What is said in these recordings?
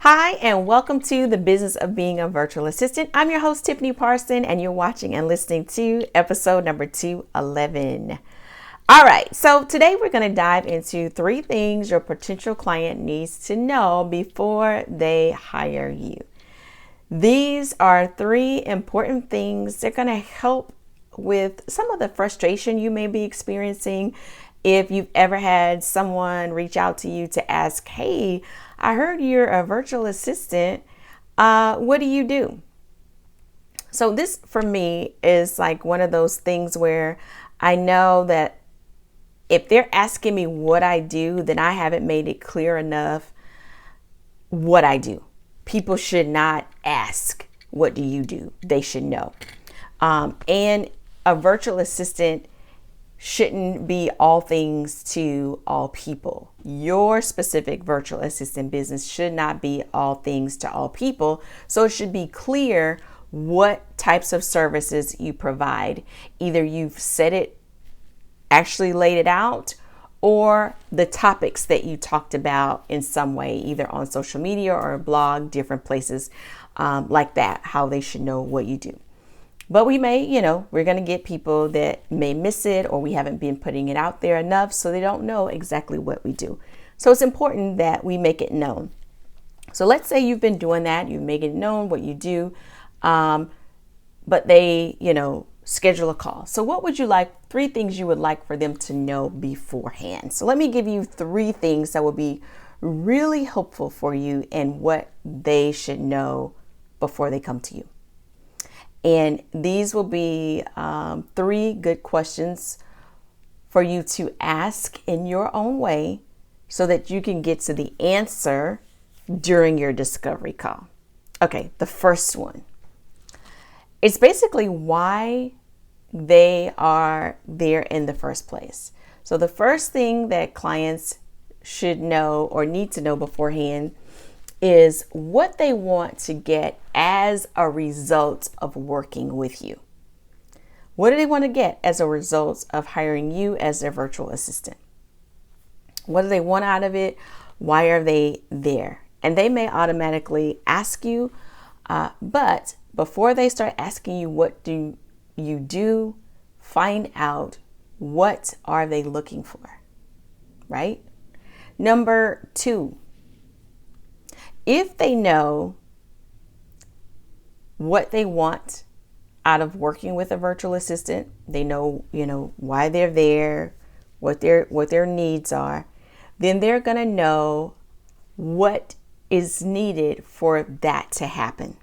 Hi, and welcome to the Business of Being a Virtual Assistant. I'm your host, Tiffany Parson, and you're watching and listening to episode number 211. All right, so today we're going to dive into 3 things your potential client needs to know before they hire you. These are 3 important things. They're going to help with some of the frustration you may be experiencing. If you've ever had someone reach out to you to ask, hey, I heard you're a virtual assistant. What do you do? So this for me is like one of those things where I know that if they're asking me what I do, then I haven't made it clear enough what I do. People should not ask, what do you do? They should know. And a virtual assistant shouldn't be all things to all people. Your specific virtual assistant business should not be all things to all people. So it should be clear what types of services you provide. Either you've said it, actually laid it out, or the topics that you talked about in some way, either on social media or a blog, different places like that, how they should know what you do. But we may, we're going to get people that may miss it, or we haven't been putting it out there enough, so they don't know exactly what we do. So it's important that we make it known. So let's say you've been doing that, you make it known what you do, but they, schedule a call. So what would you like, 3 things you would like for them to know beforehand? So let me give you 3 things that will be really helpful for you and what they should know before they come to you. And these will be 3 good questions for you to ask in your own way so that you can get to the answer during your discovery call. Okay, the first one. It's basically why they are there in the first place. So the first thing that clients should know or need to know beforehand is what they want to get as a result of working with you. What do they want to get as a result of hiring you as their virtual assistant? What do they want out of it? Why are they there? And they may automatically ask you, but before they start asking you what do you do, find out what are they looking for, right? Number 2, if they know what they want out of working with a virtual assistant, they know, why they're there, what their needs are, then they're going to know what is needed for that to happen.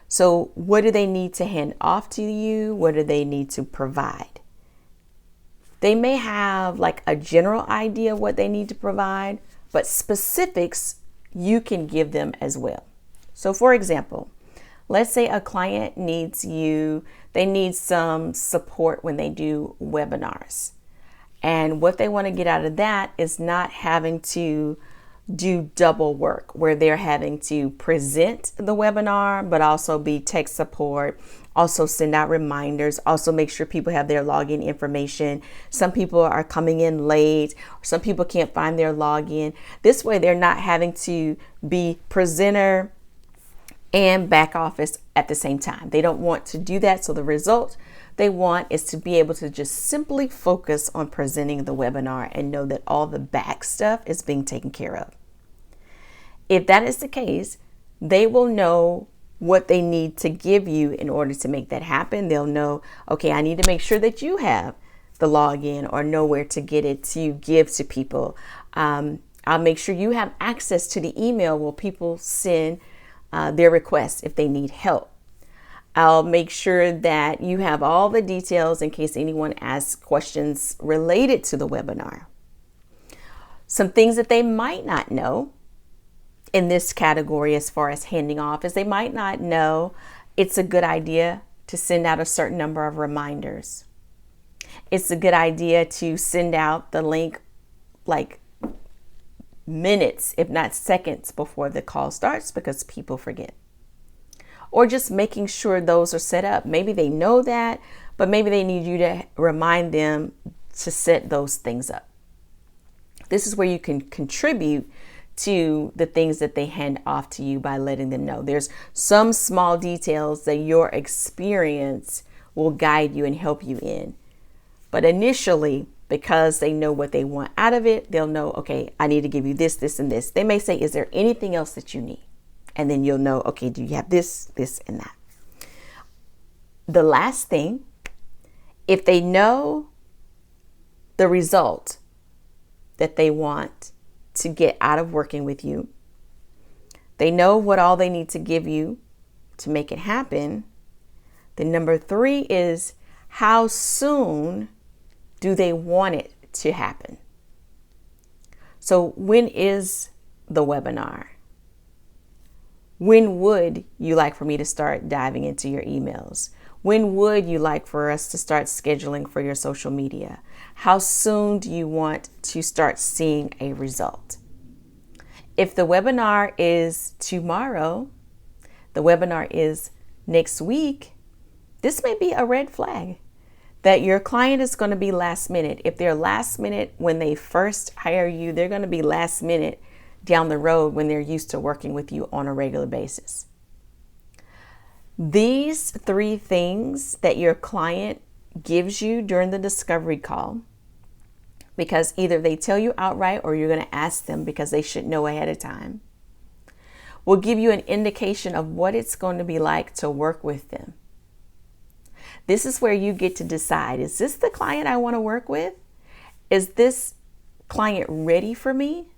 So what do they need to hand off to you? What do they need to provide? They may have like a general idea of what they need to provide, but specifics you can give them as well. So for example, let's say a client they need some support when they do webinars. And what they want to get out of that is not having to do double work where they're having to present the webinar, but also be tech support, also send out reminders, also make sure people have their login information. Some people are coming in late, some people can't find their login. This way they're not having to be presenter and back office at the same time. They don't want to do that. So the result they want is to be able to just simply focus on presenting the webinar and know that all the back stuff is being taken care of. If that is the case, they will know what they need to give you in order to make that happen. They'll know, okay, I need to make sure that you have the login or know where to get it to give to people. I'll make sure you have access to the email where people send their requests if they need help. I'll make sure that you have all the details in case anyone asks questions related to the webinar. Some things that they might not know in this category as far as handing off is they might not know it's a good idea to send out a certain number of reminders. It's a good idea to send out the link like minutes, if not seconds before the call starts because people forget. Or just making sure those are set up. Maybe they know that, but maybe they need you to remind them to set those things up. This is where you can contribute to the things that they hand off to you by letting them know. There's some small details that your experience will guide you and help you in. But initially, because they know what they want out of it, they'll know, okay, I need to give you this, this, and this. They may say, is there anything else that you need? And then you'll know, okay, do you have this, this, and that? The last thing, if they know the result that they want to get out of working with you, they know what all they need to give you to make it happen. Then number 3 is, how soon do they want it to happen? So when is the webinar? When would you like for me to start diving into your emails? When would you like for us to start scheduling for your social media? How soon do you want to start seeing a result? If the webinar is tomorrow, the webinar is next week, this may be a red flag that your client is going to be last minute. If they're last minute when they first hire you, they're going to be last minute down the road when they're used to working with you on a regular basis. These 3 things that your client gives you during the discovery call, because either they tell you outright or you're going to ask them because they should know ahead of time, will give you an indication of what it's going to be like to work with them. This is where you get to decide, is this the client I want to work with? Is this client ready for me?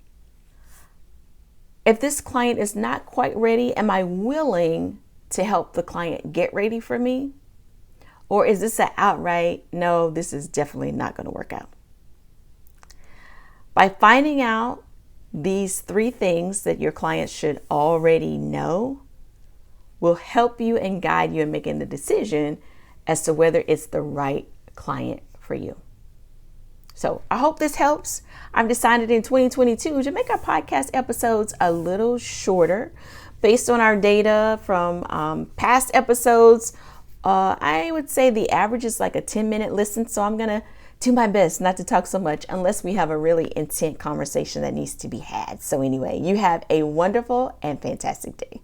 If this client is not quite ready, am I willing to help the client get ready for me? Or is this an outright, no, this is definitely not going to work out? By finding out these 3 things that your client should already know will help you and guide you in making the decision as to whether it's the right client for you. So I hope this helps. I've decided in 2022 to make our podcast episodes a little shorter based on our data from past episodes. I would say the average is like a 10-minute listen. So I'm going to do my best not to talk so much unless we have a really intense conversation that needs to be had. So anyway, you have a wonderful and fantastic day.